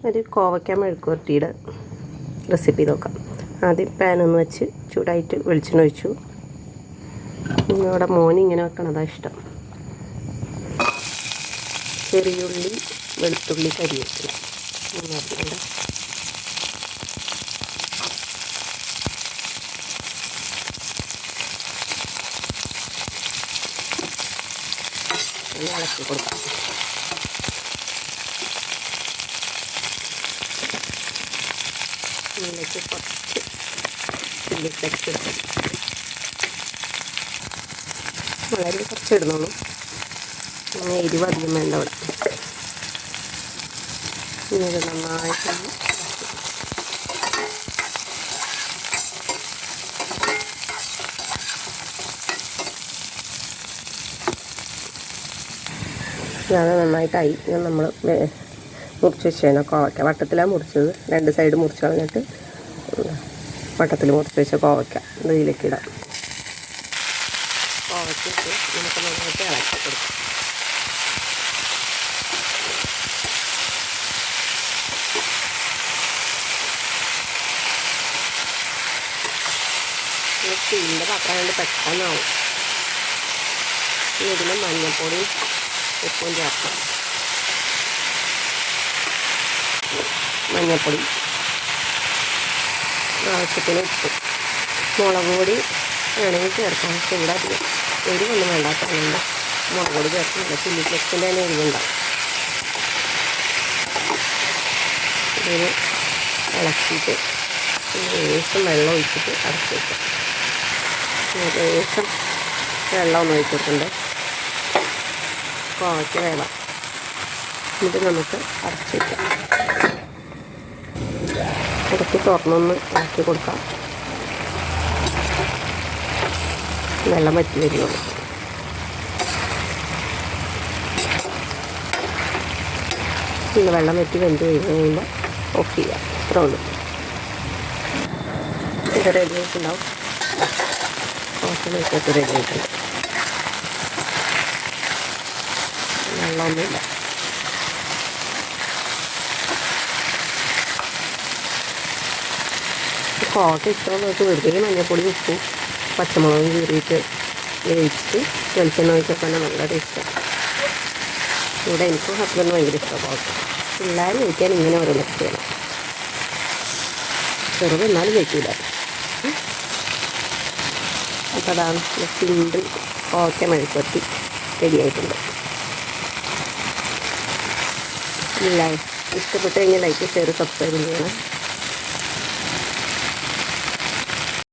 ഒരു കോവയ്ക്ക മെഴുക്കുവരട്ടിയുടെ റെസിപ്പി നോക്കാം. ആദ്യം പാനൊന്ന് വെച്ച് ചൂടായിട്ട് വെളിച്ചെണ്ണ ഒഴിച്ചു. ഇവിടെ മോന് ഇങ്ങനെ വെക്കണതാണ് ഇഷ്ടം. ചെറിയുള്ളി, വെളുത്തുള്ളി, കരിവേപ്പില ഇളക്കി കൊടുക്കാം. ഇതിലേക്ക് കുറച്ച് ചില്ലി ഫ്ലെക്സ് ഇടാം. വളരെ കുറച്ച് ഇടുന്നുള്ളൂ, അങ്ങനെ എരിവ് അധികം വേണ്ട. അവിടെ ഇനി ഇത് നന്നായിട്ടൊന്ന് അത് നന്നായിട്ടായി. നമ്മൾ മുറിച്ച് വെച്ചാൽ കോവയ്ക്ക വട്ടത്തിലാണ് മുറിച്ചത്. രണ്ട് സൈഡ് മുറിച്ച് കളഞ്ഞിട്ട് വട്ടത്തിൽ മുറിച്ച് വെച്ച കോവയ്ക്ക ഇതിലേക്ക് ഇടാം. കോവയ്ക്ക് ഇട്ട് നമുക്ക് നന്നായിട്ട് ഇളക്കി കൊടുക്കാം. സ്റ്റീലിൻ്റെ പാത്രം കൊണ്ട് പെട്ടെന്നാവും. ഇതിൽ മഞ്ഞൾപ്പൊടി, ഉപ്പും ചേർക്കാം. മഞ്ഞൾപ്പൊടി ആവശ്യത്തിന് ഉപ്പ്, മുളക് പൊടി വേണമെങ്കിൽ ചേർക്കാം. പക്ഷെ ഇവിടെ അധികം എരിവൊന്നും വേണ്ടാത്തതുകൊണ്ട് മുളക് പൊടി ചേർക്കുന്നില്ല. ചില്ലി ഫ്ലെക്സിൻ്റെ തന്നെ എരിവുണ്ടാവും. ഇതിന് ഇളക്കിയിട്ട് ലേശം വെള്ളം ഒഴിച്ചിട്ട് അടച്ച് വയ്ക്കാം. ലേശം വെള്ളം ഒന്ന് ഒഴിച്ച് കൊടുക്കണ്ടേ, കോവയ്ക്ക് വേവാം. എന്നിട്ട് നമുക്ക് അടച്ച് വയ്ക്കാം. ഇടയ്ക്ക് തുറന്നൊന്ന് ഇളക്കി കൊടുക്കാം. വെള്ളം വറ്റി വരുന്നുള്ളൂ. പിന്നെ വെള്ളം വറ്റി വെന്ത് കഴിയുമ്പോൾ ഓഫ് ചെയ്യാം. ഇത്രേ ഉള്ളൂ. ഇത് റെഡി ആയിട്ടുണ്ടാവും. കോവയ്ക്ക് റെഡി ആയിട്ടുണ്ട്. വെള്ളമൊന്നുമില്ല. കോവയ്ക്ക ഇഷ്ടമുള്ളവർക്ക് വെറുതെ മഞ്ഞൾപ്പൊടി, ഉപ്പും പച്ചമുളകും കീറിയിട്ട് വേവിച്ചിട്ട് വെളിച്ചെണ്ണ ഒഴിച്ചൊക്കെ നല്ല ടേസ്റ്റാണ്. ഇവിടെ എനിക്കും ഹസ്ബൻഡ് ഭയങ്കര ഇഷ്ടമാണ് കോവയ്ക്ക. പിള്ളേർ കഴിക്കാൻ ഇങ്ങനെ ഓരോന്നൊക്കെ ചെയ്യണം. ചെറുതെന്നാലും കഴിക്കില്ല. അപ്പോൾ അതാണ് സിമ്പിൾ കോവയ്ക്ക മെഴുക്കുവരട്ടി റെഡി ആയിട്ടുണ്ട്. ഇഷ്ടപ്പെട്ട് കഴിഞ്ഞാൽ ലൈക്ക്, ഷെയർ, സബ്സ്ക്രൈബ് ചെയ്യണം.